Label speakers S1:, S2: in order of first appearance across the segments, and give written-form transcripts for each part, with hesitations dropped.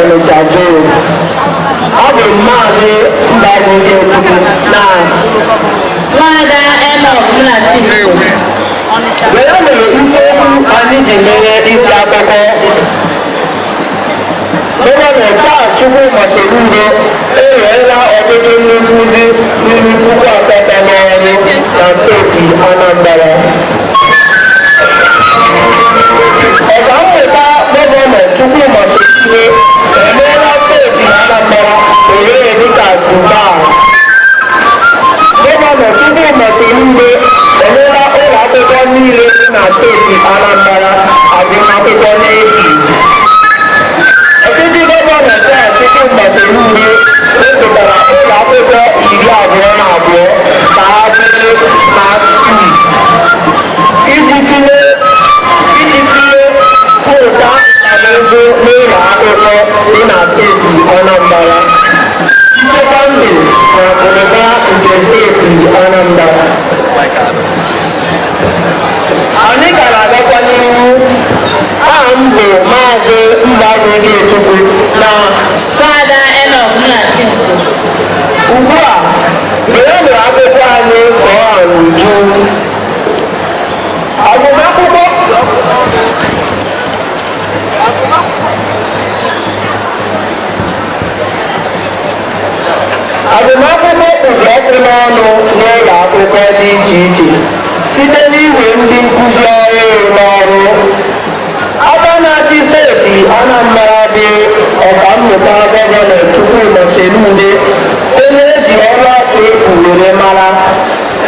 S1: Onitsha zone. Abụ Maazị Mbagide Chukwu na
S2: Nwada Enoch Mnatim.
S1: were mere isiokwu anyị ji mere isi akụkọ. Gọvanọ Charles Chukwuma Soludo ewerela ọtụtụ ndị nkụzi ruru 8,000 n'ọrụ na steeti Anambra. Ọkammụta Gọvanọ Chukwuma Soludo emeela steeti Anambra ohere dịka Dubai. Gọvanọ Chukwuma Soludo emeela ụlọ akwụkwọ niile dị na steeti Anambra agụmakwụkwọ n'efu. Ọchịchị Gọvanọ Charles Chukwuma Soludo wepụtara ụlọ akwụkwọ 22 ka ha bụrụ smart school iji tinye ụta nkànaụzụ n'ụlọ akwụkwọ dị na steeti Anambra, nchekwa ndụ na akụnụba nke steeti Anambra. Anyị gara agakwa n'ihu. Aha m bụ Maazị Mbagide Chukwu na
S2: Nwada Enoch Mnatim.
S1: ugbu a werenụ akwụkwọ anyị kọọ ha n'uju. Agụmakwụkwọ kụzi ọkụ n'ọnụ n'ụlọ akwụkwọ dị iche iche site n'iwe ndị nkụzi ọhụrụ n'ọrụ. Aka na-achị steeti Anambra bụ Ọkammụta Gọvanọ Chukwuma Soludo, onye eji ọrụ aka were mara,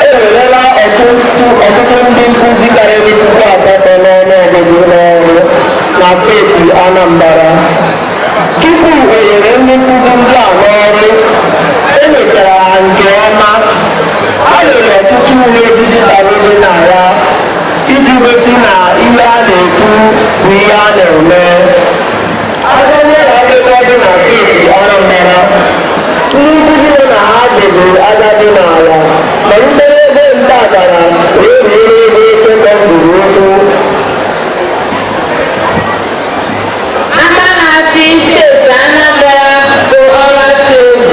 S1: ewerela ọtụtụ ndị nkụzi karịrị 8,000 n'ọnụọgụgụ n'ọrụ na steeti Anambra. Tupu enyere ndị nkụzi ndị a n'ọrụ, emechara ha nke ọma. A nyere ọtụtụ uwe dijitalụ dị na ya iji gosi na ihe a na-ekwu bụ ihe a na-eme. Aga n'ụlọ akwụkwọ dị na steeti Anambra, ndị nkụzi nọ na ha jeziri aja dị n'ala ma rutere ebe nta akara wee were ebe sekọndịrị okwu.
S2: Aka na-achị steeti Anambra bụ Ọrateobi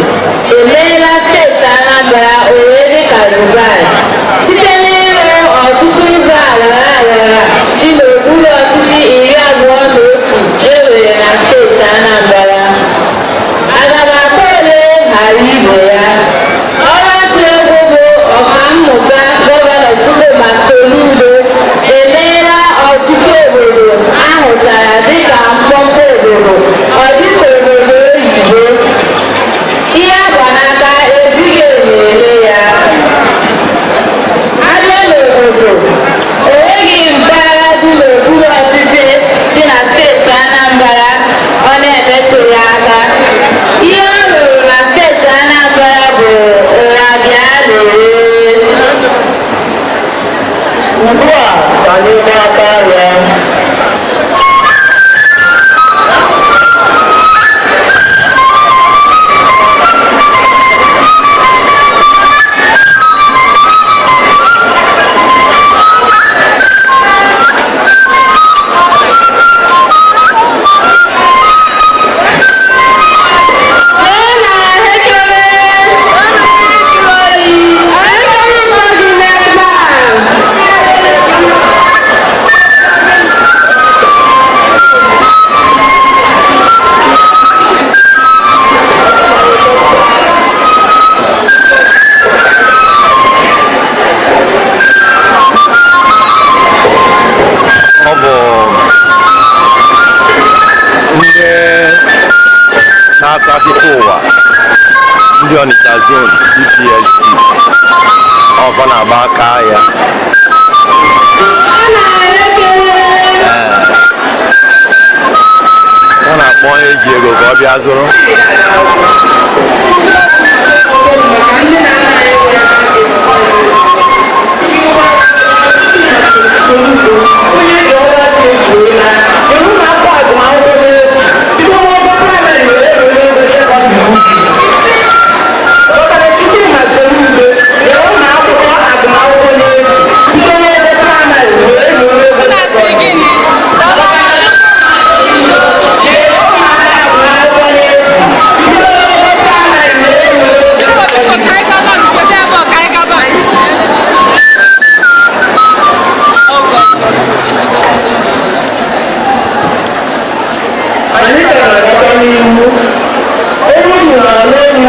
S2: emeela steeti Anambra ohere dịka Dubai site n'ịrụ ọtụtụ ụzọ aghara dị n'okpuru ọchịchị 21 ewere na steeti Anambra. Aga m akpọ ole ghara ibe ya. Ọrateobi bụ Ọkammụta Gọvanọ Chukwuma Soludo emeela ọtụtụ obodo ahụtara dịka mkpọmkpọ obodo, ọ dịka obodo oyibo. Ihe agba n'aka ejighị eme ya. Abịa n'obodo, o nweghị mpaghara dị n'okpuru ọchịchị dị na steeti Anambra ọ na-emetụghị aka. Ihe ọ rụrụ na steeti Anambra bụ ụra bịa lere.
S1: Ugbu a ka anyị n'aka ya.
S3: na-atụ akụkọ ụwa ndị Onitsha zone DPSC ọkọ na-agba aka ya. Ọ na-akpọ onye eji ego ka ọ bịa zụrụ.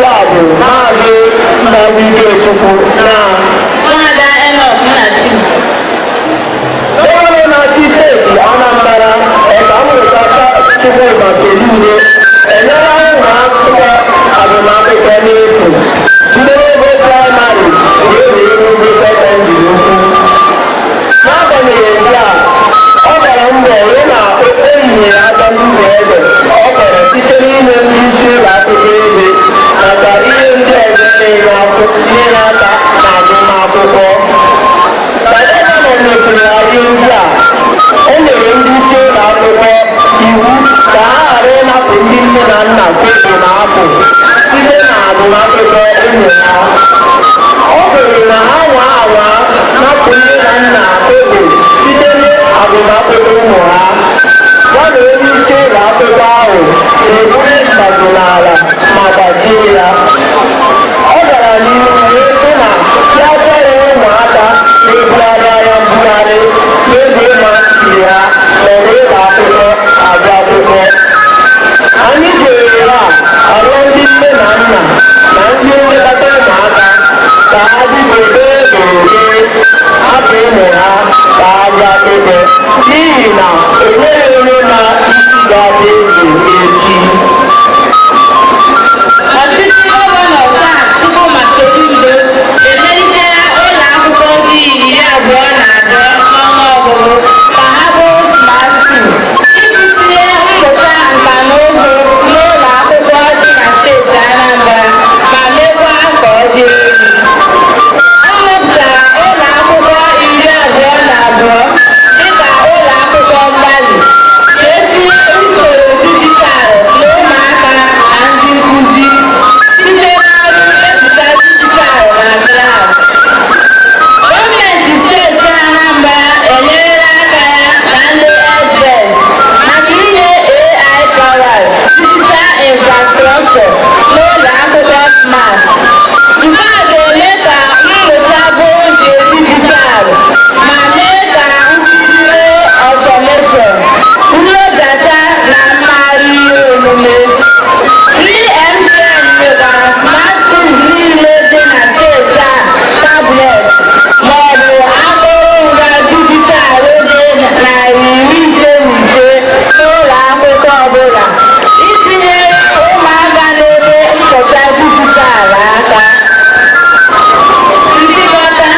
S1: ya bụ Maazị Nnabụike Chukwu na
S2: Nwada Enoch Nnati.
S1: Gọvanọ na-achị steeti Anambra Ọkammụta Chukwuma Soludo enyela ụmụ akwụkwọ agụmakwụkwọ n'efu ndị n'ogo praịmarị wee n'ogo sekọndịrị ukwu. N'agbanyeghị nke a, ọ gbara mbọ hụ na eyinyere aka n'ugwu ede ọ kọrọ site n'inye ndị isi ụlọ akwụkwọ ego maka ihe ndị ọzọ na-enye aka na agụmakwụkwọ. Ka gọvanọ mesịrị anyị ndị a, o nyere ndị isi ụlọ akwụkwọ iwu ka ha ghara ịnapụ ndị nne na nna kobo na afọ site na agụmakwụkwọ ụmụ ha. Ọ sịrị na ha nwa napụ nne na nna kobo site n'agụmakwụkwọ ụmụ ha. Ya na onye isi ụlọ akwụkwọ ahụ na-eburu mbazi n'ala ma gbajie ya. Ọ gara n'ihu wee sị na ya achọghị ụmụaka na-ebugharị anya mbugharị n'oge ịma nkiri ha nọrọ ụlọ akwụkwọ agụ akwụkwọ. Anyị ga-ere arịọ ndị nne na nna na ndị nlekọta ụmụaka ka ha bidobe oge hapụ ụmụ ha ka ha gaa akwụkwọ n'ihi na enweghị onye ma isi ga-abụ eze echi.
S2: Ọchịchị gọvanọ Charles Chukwuma Soludo emelitela ụlọ akwụkwọ dị 22 n'ọnụọgụgụ ka ha bụrụ smart school iji tinye mmụta nka na ụzụ n'ụlọ akwụkwọ dị na steeti Anambra ma mekwa ka ọ dị elu. Ọ wepụtara ụlọ akwụkwọ 22 dịka ụlọ akwụkwọ mgbalị ka etinye usoro dijitalụ na ụmụaka na ndị nkuzi site n'ọrụ mmepụta dijitalụ na klaasị. Gọọmenti steeti Anambra enyerela aka ya na ndị SDS maka inye AI powered digital infrastructure n'ụlọ akwụkwọ smart. Nke a ga-eme ka mmụta bụrụ nke dijitalụ ma mee ka nkuzi automation, nlọdata na mmegharị ihe omume. Ndị MTN mekara smart school niile dị na steeti a tablet ma ọ bụ akụrụngwa dijitalụ dị 155 n'ụlọ akwụkwọ ọbụla itinyere ụmụaka n'ebe mmụta dijitalụ aka. Ndịkọta,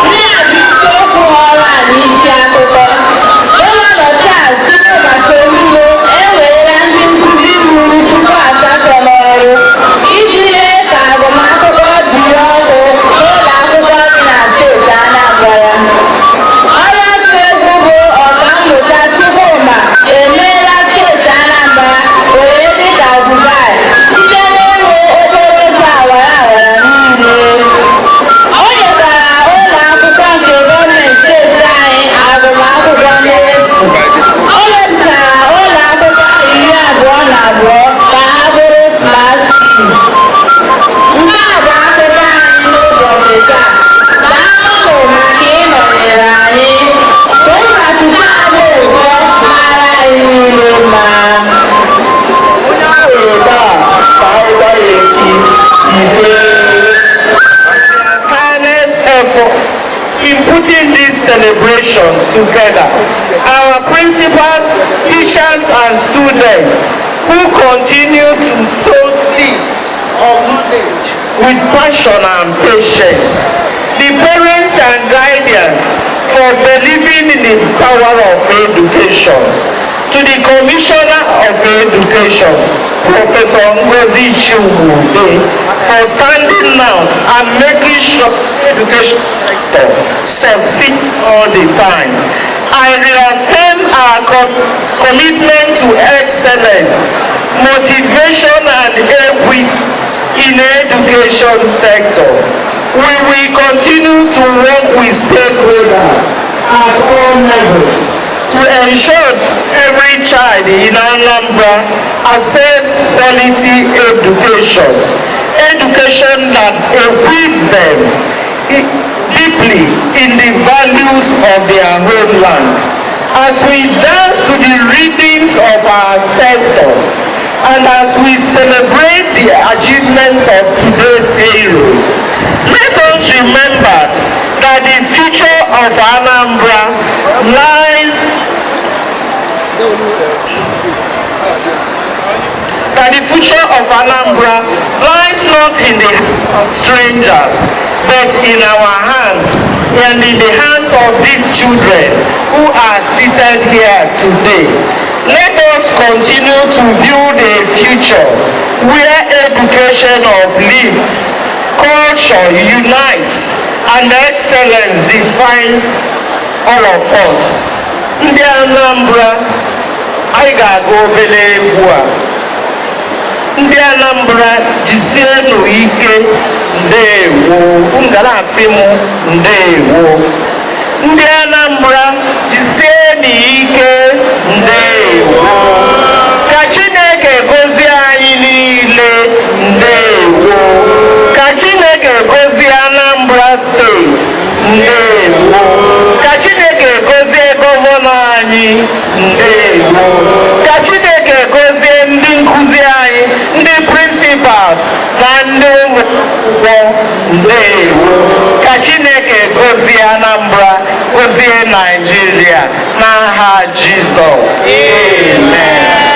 S2: ndị a bụ isiokwu ọrụ a n'isi akụkọ. Gọvanọ Charles Chukwuma Soludo ewerela ndị nkuzi ruru 8,000 n'ọrụ iji mee ka agụmakwụkwọ bie ọkụ n'ụlọ akwụkwọ dị na steeti Anambra. Ọrụ ọtụ egwu bụ Ọkammụta Chukwuma emeela steeti Anambra wee dị ka Dubai site n'ịrụ okporo ụzọ awara awara niile. O nyekwara ụlọ akwụkwọ nke gọọmenti steeti anyị agụmakwụkwọ n'efu. O wepụtara ụlọ akwụkwọ 22 ka ha bụrụ smart schools. Nke a bụ akụkọ anyị n'ụbọchị taa. Daalụnụ maka ịnọnyere anyị. Ka ụbọchị taa bụ ụtọ mara anyị niile mma.
S1: Onye ahụrụ taa ka anyị gwa ya echi ise.
S4: Tireless effort in putting this celebration together. Our principals, teachers, and students who continue to sow seeds of knowledge with passion and patience. The parents and guardians for believing in the power of education. To the Commissioner of Education, Professor Ngozi Chiwude, for standing out and making sure education sector succeed all the time. I reaffirm our commitment to excellence, motivation and equity in the education sector. We will continue to work with stakeholders at all levels to ensure every child in Anambra access quality education, education that equips them deeply in the values of their homeland. As we dance to the readings of our ancestors And as we celebrate the achievements of today's heroes, let us remember that the future of Anambra lies not in the hands of strangers, but in our hands and in the hands of these children who are seated here today. Let us continue to build a future where education uplifts, culture unites, and excellence defines all of us. Ndị Anambra, anyị ga-aga obere egwu a. Ndị Anambra jisienụ ike, ndewo. Ngara asị m ndewo. Ndị Anambra jisienụ ike, ndewo. Ka Chineke gozie anyị niile, ndewo. Ka Chineke gozie Anambra steeti, ndewo. Ka Chineke gozie gọvanọ anyị, ndewo. Ka Chineke gozie ndị nkuzi anyị, ndị principals na ndị ụmụ akwụkwọ, ndewo. Ka Chineke gozie Anambra, gozie Nigeria n'aha Jizọs. Amen.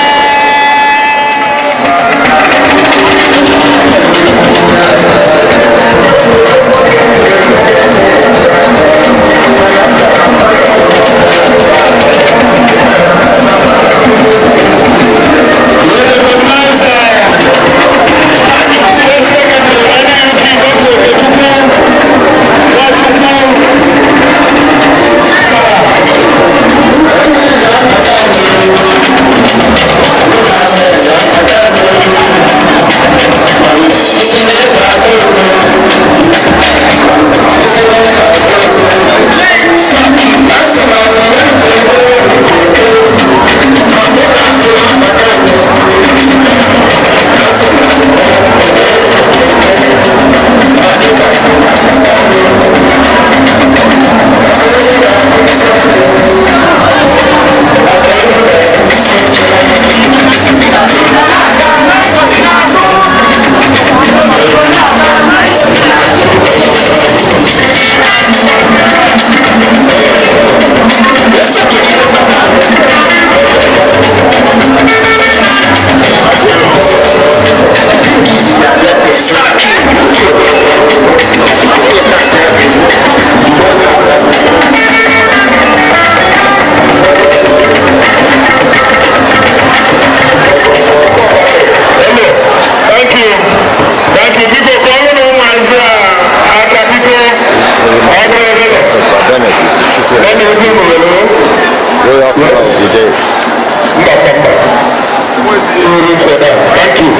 S5: Thank you.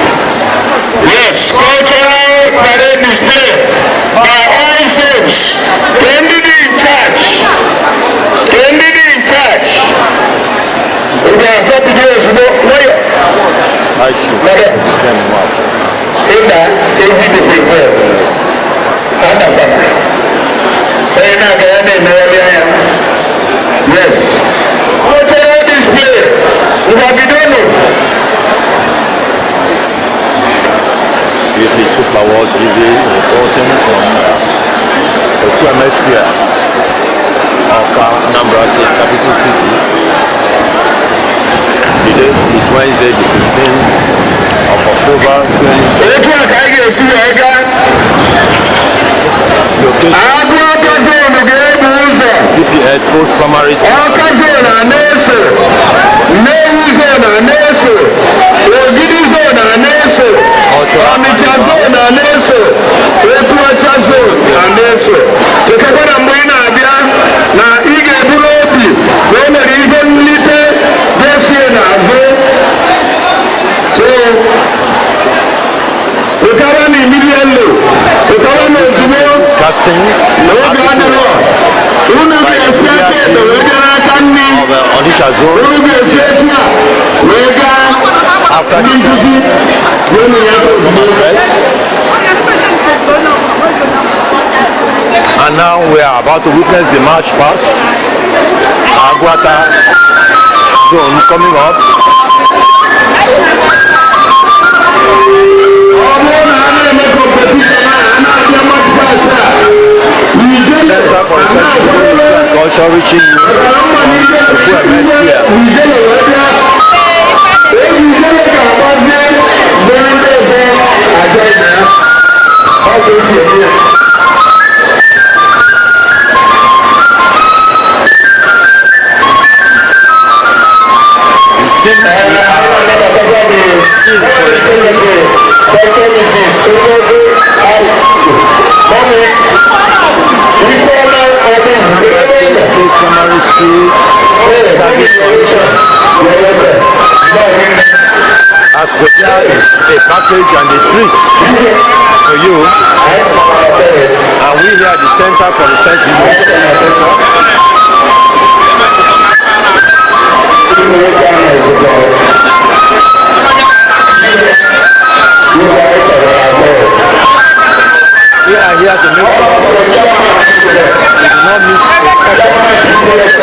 S5: Yes, cultural parade display by all saints. Candidate in charge. Candidate in charge. We are happy to do this.
S3: I should come up.
S5: In that, they did the prefer. Yes. Cultural display. We have been done.
S3: It is Super World TV reporting from the QMS here of Anambra State capital city. The date is Wednesday, the 15th of October 2020. DPS Post Primary School. Casting Onitsha zone after the and now we are about to witness the march past Agwata zone coming up. This is for this primary school service commission has prepared a package and a treat for you, and we here at the Center for Research we are here to make sure we do not miss a session of this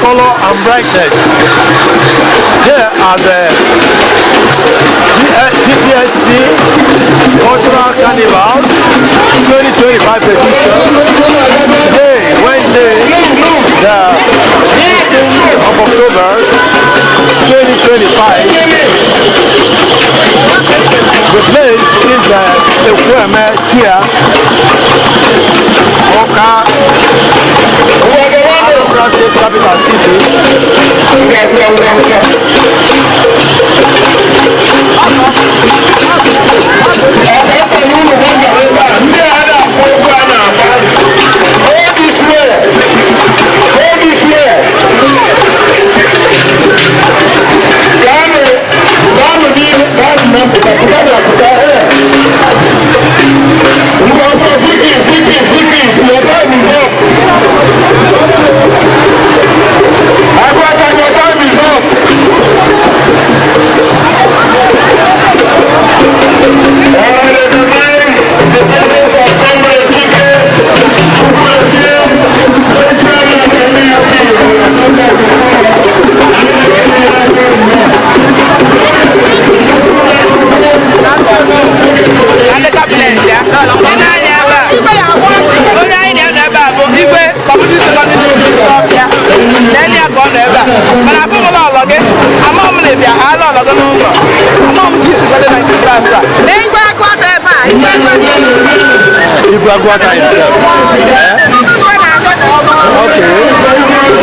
S3: color and brightness. Here are the PPSC Cultural Carnival 2025 edition. Today, Wednesday, the 15th of October 2025. The place is the Ekweme Square, Oka, Anambra State Capital City. Okay.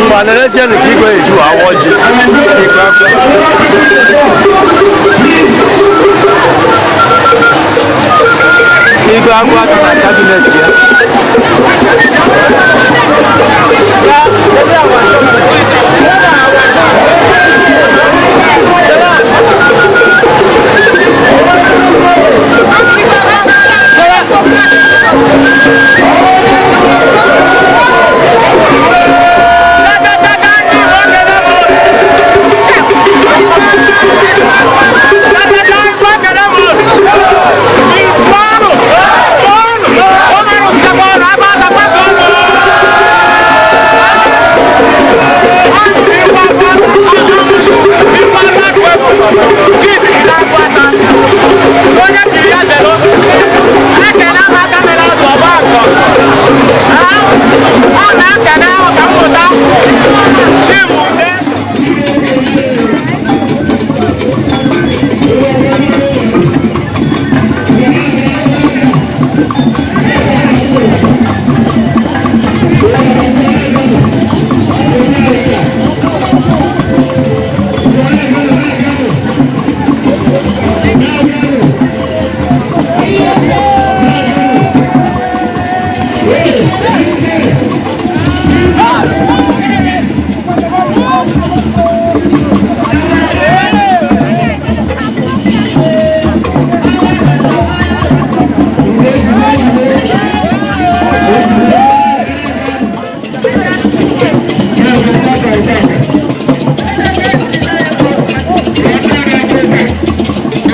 S3: But let's see the people who are watching.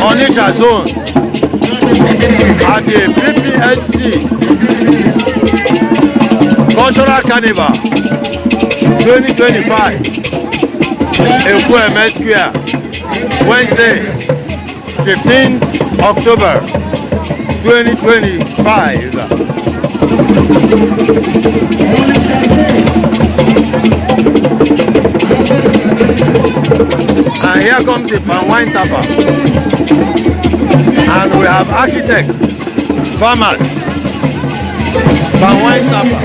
S3: Onitsha zone at the PPSC Cultural Carnival 2025 Ekweme Square, Wednesday 15th October 2025. And here comes the palm wine tapper. And we have architects, farmers, palm wine tapper,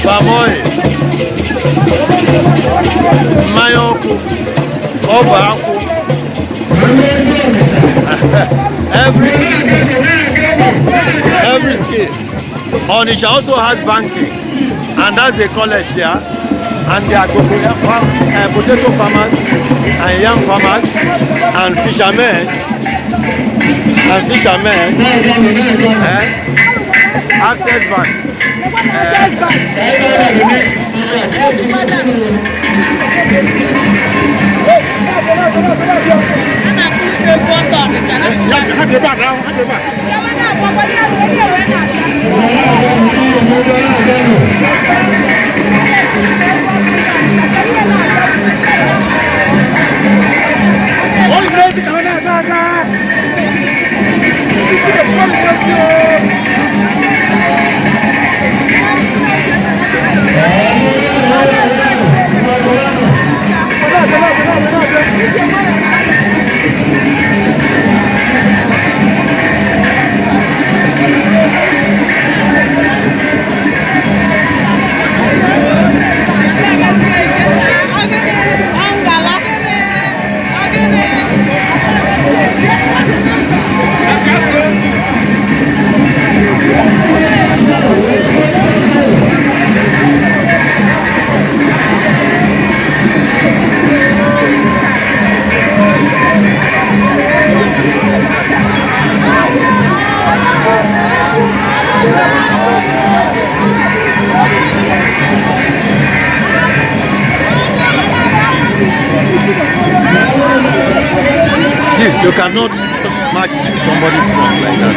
S3: palm oil, mayoku, obaku, every skill. Onitsha also has banking, and that's a college there. And they are potato farmers and yam farmers and fishermen Access Bank. Have your back now. Have your back. cannot just match somebody's front like that.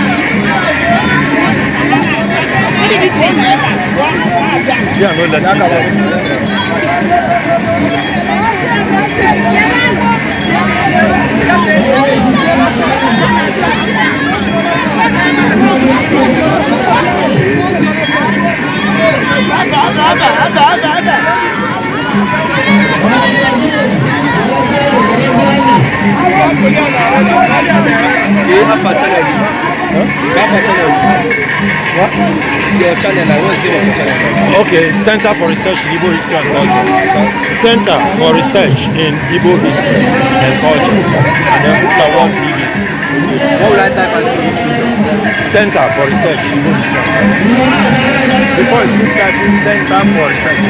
S2: What did you say?
S3: Yeah, no, let me say.
S6: Your channel, what's the name of your channel?
S3: Okay, Center for Research in Igbo History and Culture. Center for Research in Igbo History and Culture. And then Bukawon TV.
S6: What will I type and see this video?
S3: Center for Research in Igbo History and Culture. Before it's looked at Center for Research.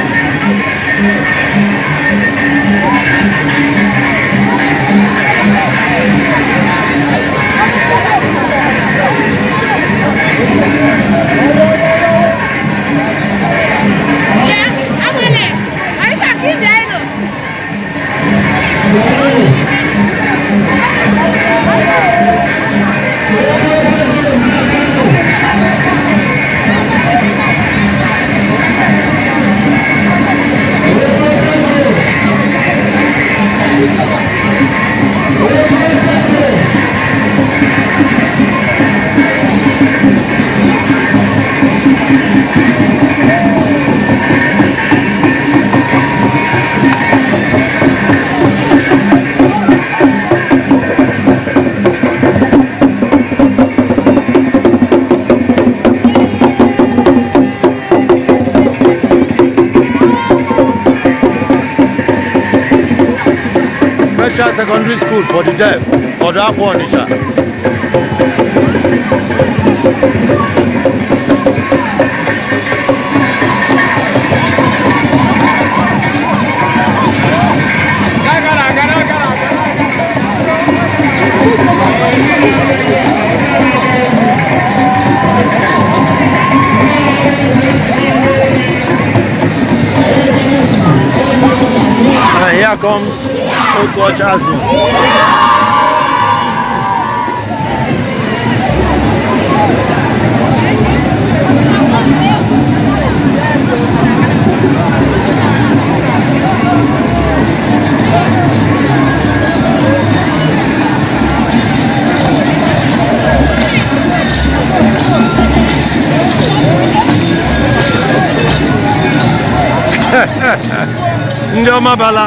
S3: Special Secondary School for the Deaf, Odapo Onitsha. And here comes Coach Azim. Ndị ọma bala.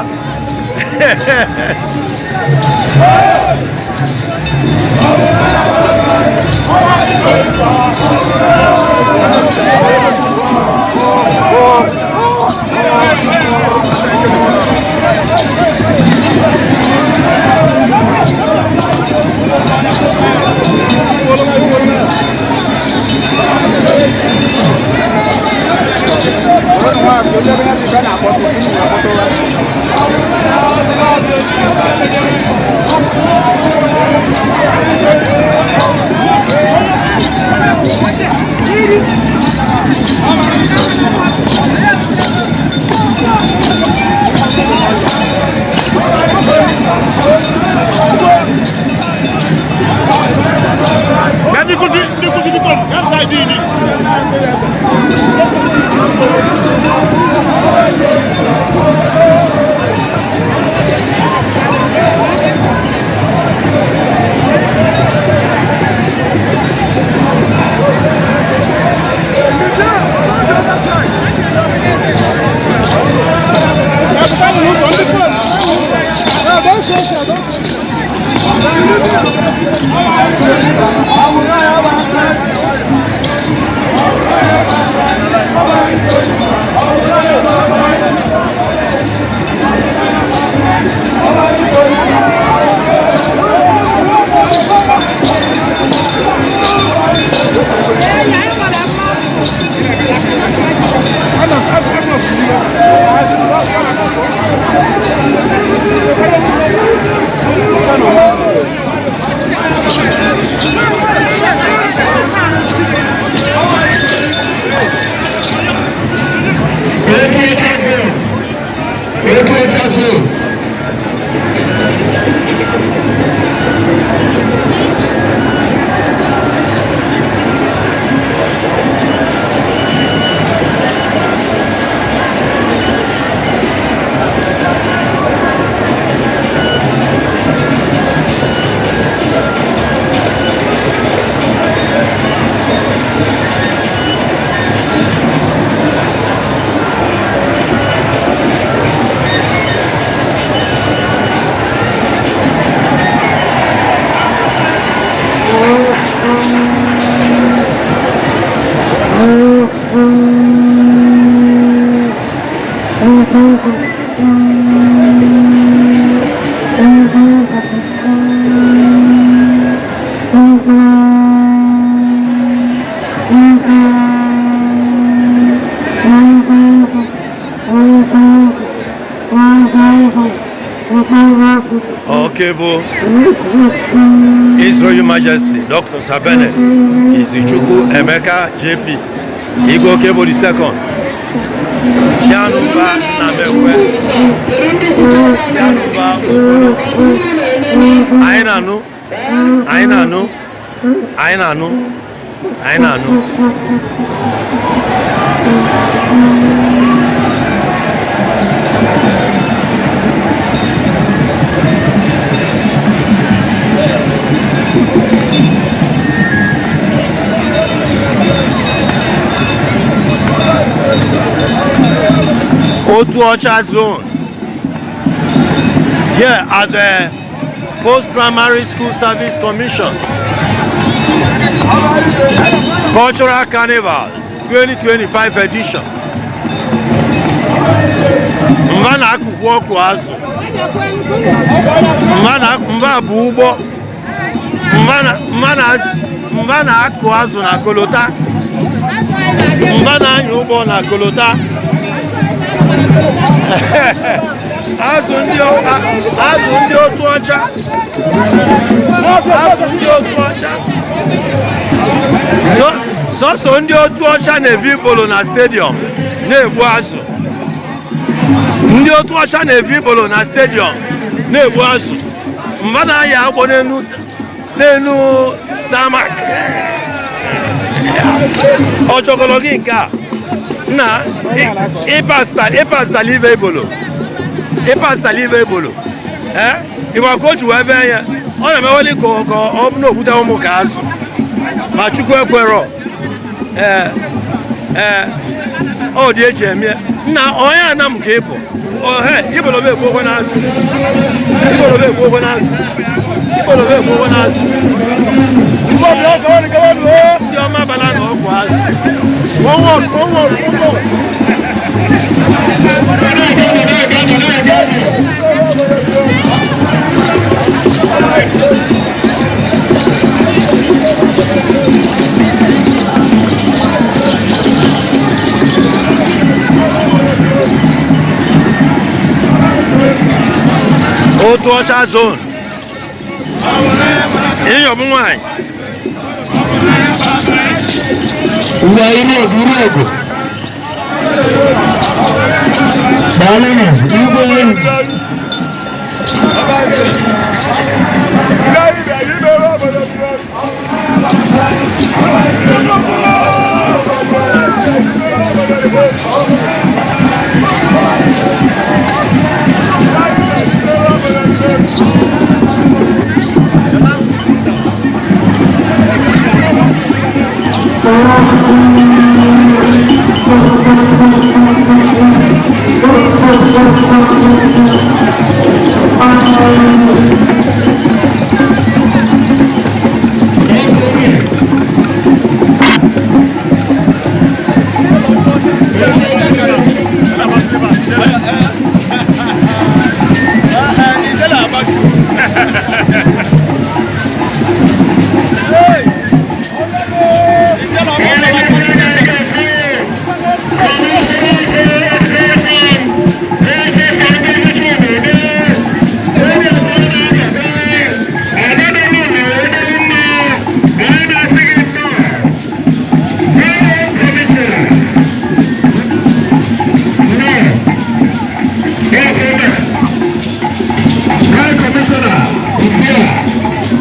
S3: Okebo, His Royal Majesty, Dr. Sir Bennett, Izuchukwu Emeka JP, Igwe Okebo II, Chianuba Namekwe, Chianuba Okoro, Ainanu, Ainanu, Ainanu, Ainanu. Otuocha zone here at the Post-Primary School Service Commission Cultural Carnival 2025 edition. Mvana akukwoku azu, mvana bubo, mvana aku azu na kolota, mvana anyubo na kolota. Azụ ndị otu ọcha sọsọ ndị otu ọcha na-evi bolo na stadium na-egbu azụ. Ndị otu ọcha na-evi bolo na stadium na-egbu azụ. Mmadụ anyị agbọ n'enu tamak ọjọgọlọ gị nke a na ịpasta live ebolo ịgba ka o ji wee bee ya ọ na-emeweli ka ọ bụ n'okwute ụmụ ka azụ ma Chukwu ekwerọ ọ dị eji eme nna onye anam ka ịbụ ibolobe egbu okwe n'azụ ndị ọma bala na ọgwụ azụ Otuocha zone ịyọbụ nwanyị
S1: Uwe ego Balena, Igwe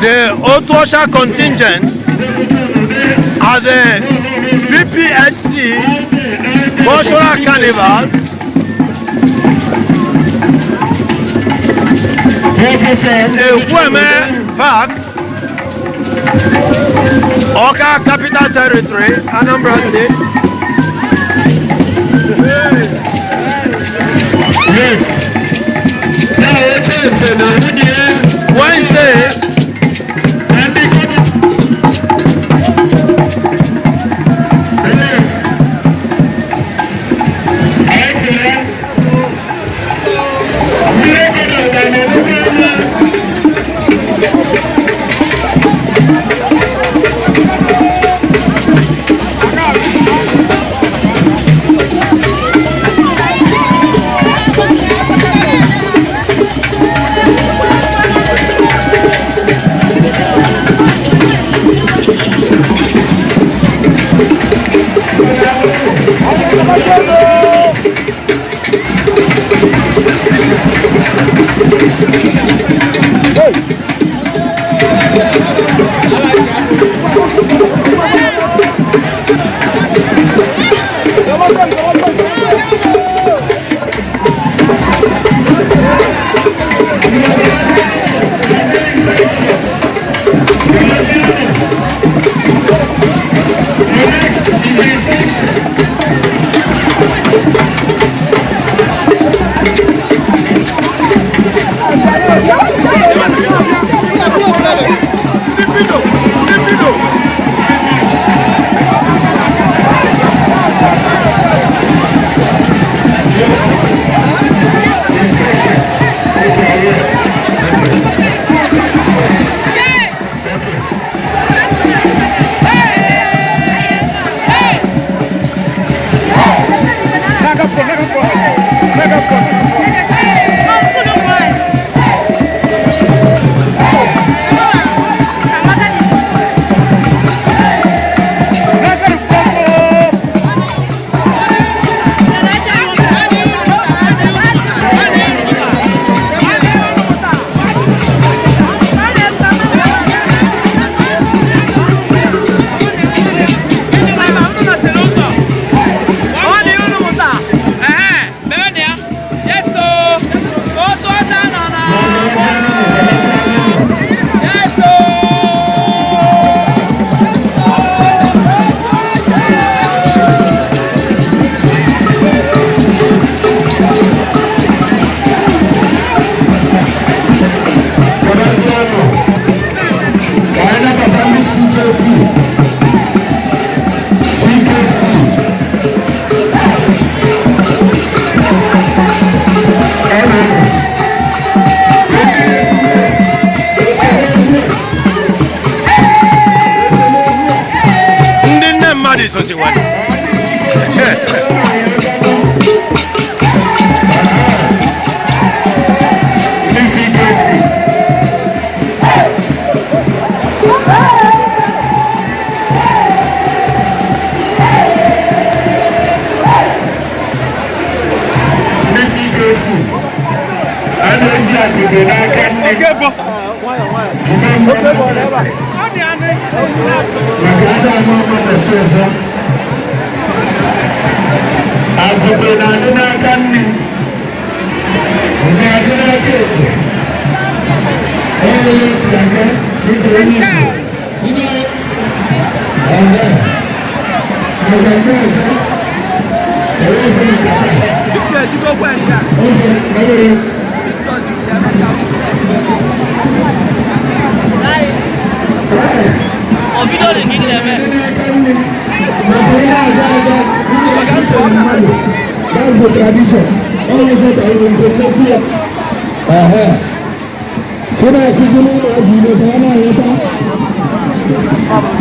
S3: The Otuocha contingent at the BPSC Cultural Carnival Ekwueme Park, Awka Capital Territory, Anambra State.
S5: Yes.
S3: Wednesday,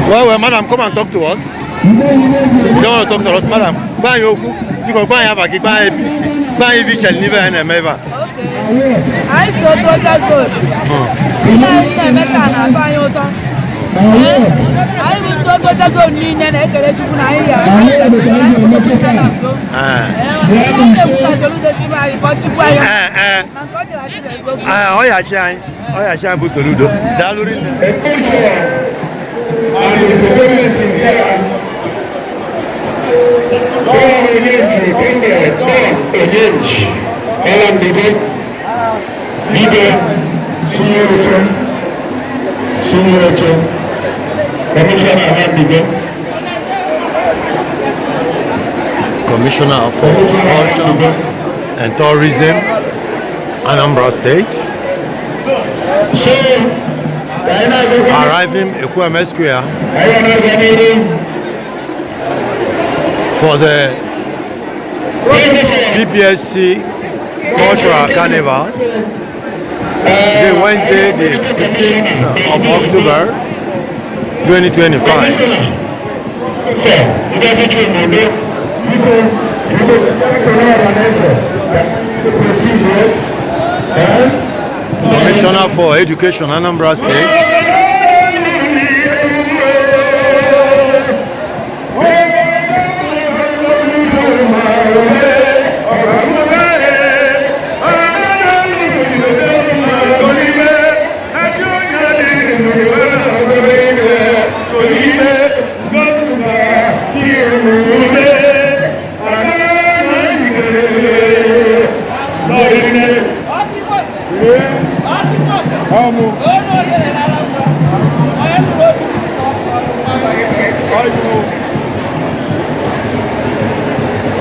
S3: Well, madam, come and talk to us. You don't want to talk to us, madam. Buy your cook. You can buy a bag, buy a piece, buy a beach and live in a meva.
S2: Okay. I saw total good. I will talk about the union and I can
S3: Commissioner for Culture and Tourism, Anambra State. Arriving at Ekweme Square for the PPSC Cultural Carnival. Today, Wednesday, the 15th of October, 2025. Commissioner for Education, Anambra State.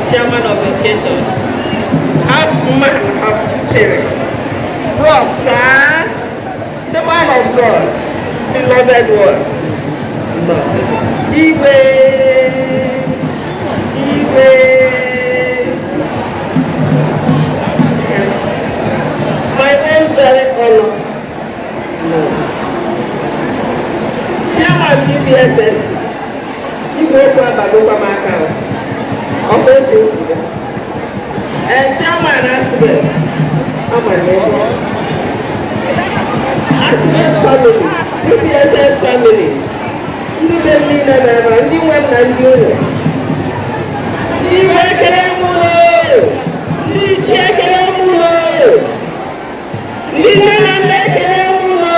S4: Chairman of the occasion, half man, half spirit. Prof, sir, the man of God, beloved one. No. Iwe. My own very honor. No. Chairman DPSS, Igwe Kwabagokwa Makao. And Chairman Asibel, I'm a neighbor. Asibel families, DPSS families, ndị be mmiri na-ebe, ndị nwe m na ndị ụlọ, ndị igwe ekele m ụlọ, ndị ichie ekele m ụlọ, ndị nne na nna ekele m ụlọ.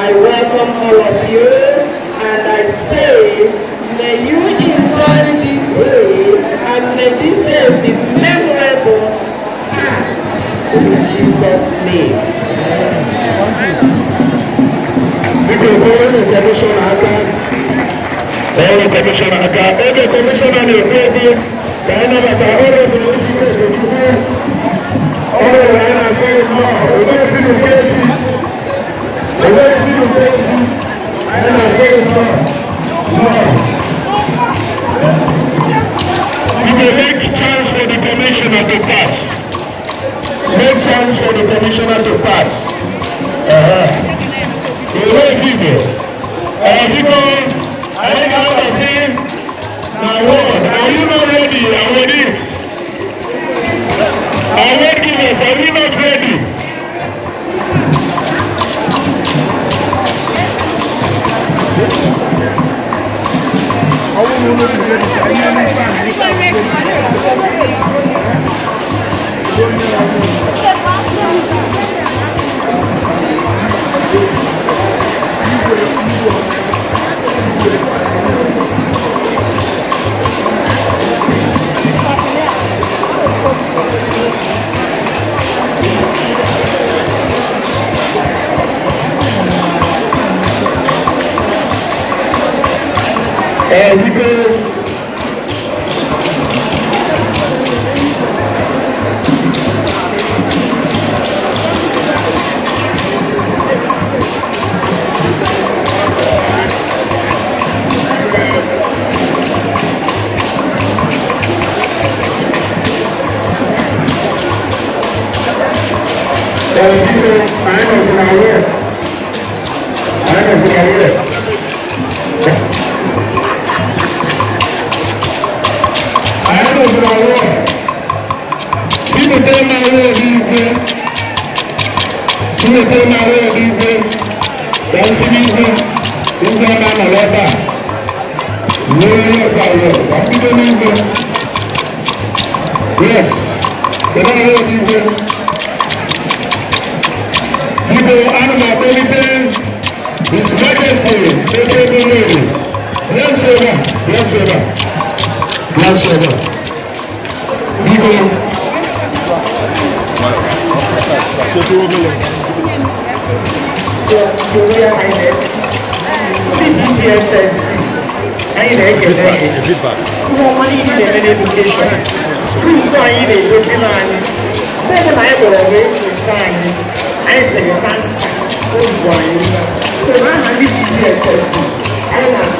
S4: I welcome all of you and I say, may you enjoy this day and may this day be memorable in Jesus' name.
S5: to pass. Because I got to say, my word, are you not ready? And with this, our word givers, are you not ready? Yes, can I hear you? People, animal, everything, His Majesty, the table lady. Yes, sir. People,
S4: Your Royal Highness, PPSS, I need to money in the education. School sign, they go to line. Then I go away to sign. I say, you can't sign. So now I need PPSS. I don't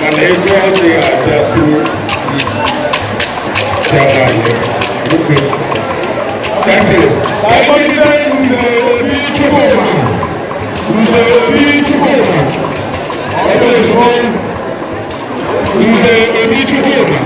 S5: mana ego ọjị ga-abịatụ Chiamaka. Okay. Thank you. Agbẹnidẹ Nze Obi Chukwuma. Nze Obi Chukwuma. Ọdún ìṣòwò Nze Obi Chukwuma.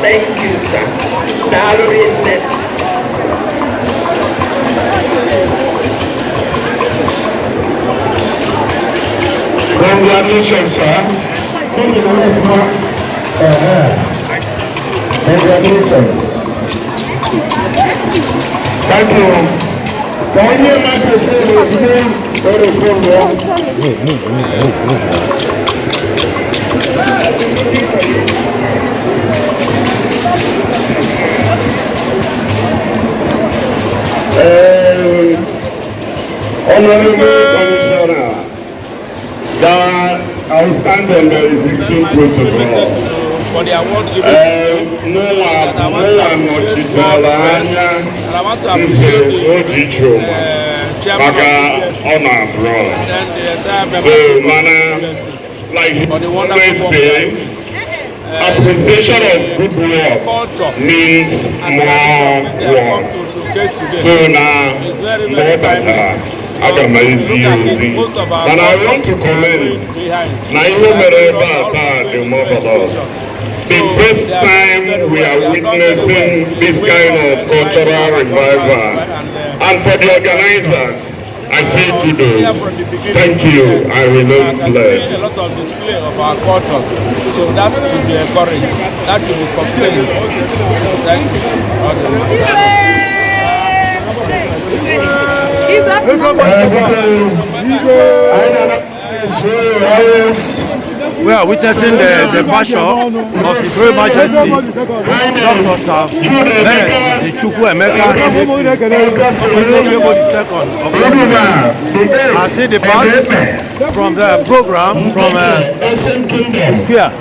S4: Thank you, sir.
S5: Congratulations, sir. Congratulations. Thank you. Can you make yourself his name or respond? Honorable Commissioner, that I stand on the 16th protocol.
S7: For the award given
S5: No one Mochitola Anya is a Oji Choma. Maka on abroad. So, Mana, like he always say, appreciation of good work means more work. So now, more better. Adam is using. But I want to comment. Now you may the marvelous. The first time we are witnessing this kind of cultural revival, and for the organizers, I say kudos. Thank you. I remain blessed.
S7: A lot of display of our culture, so that should be encouraged. That should be sustained. Thank
S3: We are witnessing the passion of His Royal Majesty, Dr. Sir Bernard Chukwuemeka Igboho II of Nigeria. I see the pass from the program from Square.